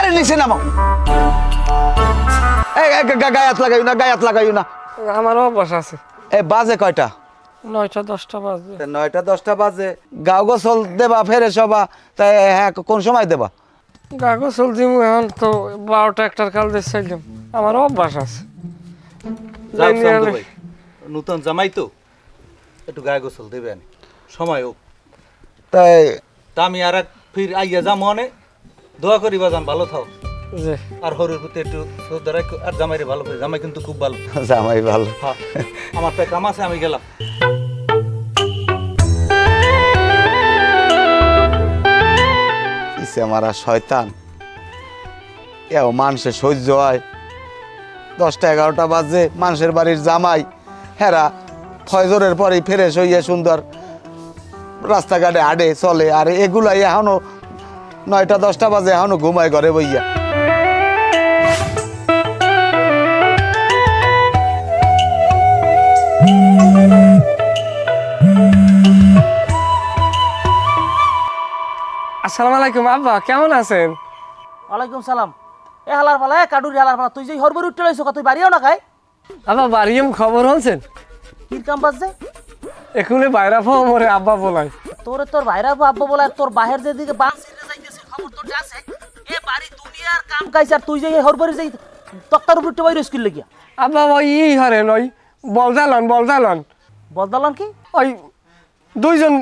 গাড়ি নিচে নামাও। গায়াত লাগাইও না। আমারও অভ্যাস আছে। এ বাজে কয়টা? 9টা 10টা বাজে। 9টা 10টা বাজে। গাও গোসল দেবা ফেরে সবা, তাই হ্যাঁ কোন সময় দেবা? গা গোসল দিমু এখন তো 12টা 1টার কাল দিয়ে চাইলাম। আমারও অভ্যাস আছে। নতুন জামাই তো একটু গায়ে গোসল দেবেন সময় হোক। তাই তা আমি আর এক ফির আইয়া যাম মনে দোয়া করি বাজান ভালো থাও। জি। আর হরুর প্রতি একটু শ্রদ্ধা রাখো আর জামাইরে ভালো করে। জামাই কিন্তু খুব ভালো। জামাই ভালো। হ্যাঁ আমার তো কাম আছে, আমি গেলাম। ইসে মারা শয়তান, এও মানুষের সহ্য হয়। 10টা 11টা বাজে মানুষের বাড়ির জামাই, হেরা ফজরের পরেই ফ্রেশ হইয়া সুন্দর রাস্তাঘাটে হাঁটে চলে, আর এগুলাই এখনো 9টা 10টা বাজে এখনো ঘুমায় ঘরে বইয়া। আসসালামু আলাইকুম আব্বা, কেমন আছেন? ওয়ালাইকুম সালাম। এ হালার পালা, কাডুরি হালার পালা, তুই যে হরবর উঠতে লইছ, তুই বাড়িও না খাই? আব্বা বাড়িম খবর হচ্ছেন? কির কাম বাজছে? এখুনে বাইরা পাও মরে আব্বা বলাই। তোর ভাইরা আব্বা বলে, তোর বাহের যেদিকে বাস ছিড়ে যাইতেছে, খবর তোর আছে? এ বাড়ি দুনিয়ার কাম কাইছে, আর তুই যে হরবরি যাই তক্তার উপর উঠতে বাইরে স্কুল লাগিয়া। আব্বা ওই হরেন ওই বলদালন বদলাম কি? ওই 2জন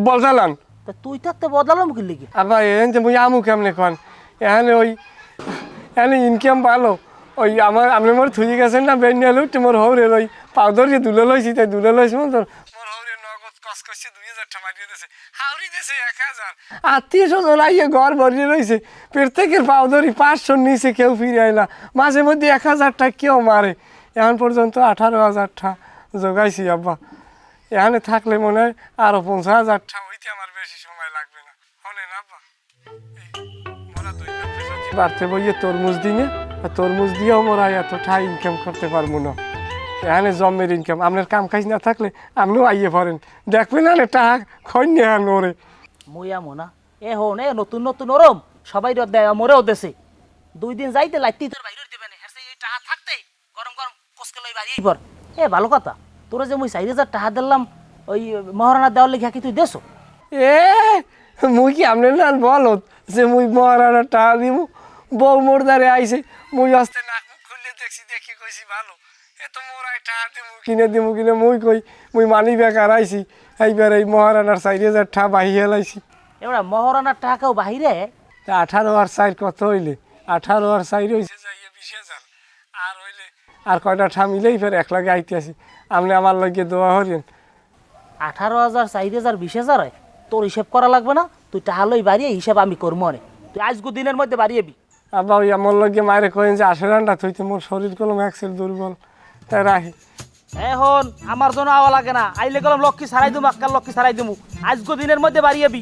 বলদালন। তা তুই থাকতে বদলাম কি লিখি? আব্বা এন যে মুই আমু কেমনে কন এখানে ওই এখানে ইনকাম ভালো। ওই আমার আপনি মোর থুই গেছেন না বেনিয়ালু মোর হৌরের ওই পাউডারকে দুলে লইছি, তাই দুলে লইছি মোর হৌরে নগদ কস করছে 2000 টাকা মারিয়ে দিয়েছে, হাওড়ি দিয়েছে 1000। আত্মীয় স্বজন আইয়ে ঘর ভরিয়ে রয়েছে, প্রত্যেকের পাউডারি 500 নিচে কেউ ফিরে আইলা, মাঝে মধ্যে 1000 টাকা কেউ মারে। এখন পর্যন্ত 18,000 টাকা জোগাইছি আব্বা। এখানে থাকলে মনে হয় আরো 50,000 টাকা হইতে আমার বেশি সময় লাগবে না। শোনেন আব্বা, মোরা 2 যদি বাড়তে বইয়ে তরমুজ দিনে, তরমুজ দিয়েও মোরা এত টাকা ইনকাম করতে পারবো না। এখানে জমের ইনকাম, আপনার কাম কাজ না থাকলে আপনিও আইয়ে পড়েন, দেখবেন না টাকা খৈন্য ওরে। মুইয়া মোনা এ হন এ নতুন নতুন ওরম সবাই দেয়, মোরেও দেশে 2 দিন যাইতে লাইতেই তোর বাইরে দেবে না, হেরছে এই টাকা থাকতেই গরম গরম কসকে লই বাড়ি পর। এ ভালো কথা, তোরা যে মুই 4,000 টাকা দিলাম ওই মহারানা দেওয়ার লেখা কি তুই দেছো? এ মুই কি আপনার না বলো যে মুই মহারানা টাকা দিব? বউ মোর দ্বারে আইছে, মুই আসতে নাক মুখ খুললে দেখছি, দেখি কইছি ভালো এ তো মোরাই টাকা দিব কিনে মুই কই মুই মানি বেকার আইছি, এইবার এই মহারানার 4,000 টাকা বাহিয়ে লাইছি। এবার মহারানার টাকাও বাহিরে 18 আর 4 কত হইলে? 18 আর 4 হইছে যাইয়া 20,000। আর হইলে আর কয়টা ঠা মিলেই ফের এক লাগে আইতে আসি। আপনি আমার লগে দোয়া হরিয়েন। 18,000 4,000 20,000 হয়, তোর হিসেব করা লাগবে না, তুই টাকা লই বাড়িয়ে হিসাব আমি করবো মনে। তুই আজগু দিনের মধ্যে বাড়িয়েবি। আব্বা ওই আমার লগে মায়ের কয়েন যে 80 রান্না থইতে মোর শরীর কলম একসের দুর্বল, তাই রাহি। এখন আমার জন্য আওয়া লাগে না, আইলে কলম লক্ষ্মী ছাড়াই দিমু, আক্কার লক্ষ্মী ছাড়াই দিমু, আজগু দিনের মধ্যে বাড়িয়েবি।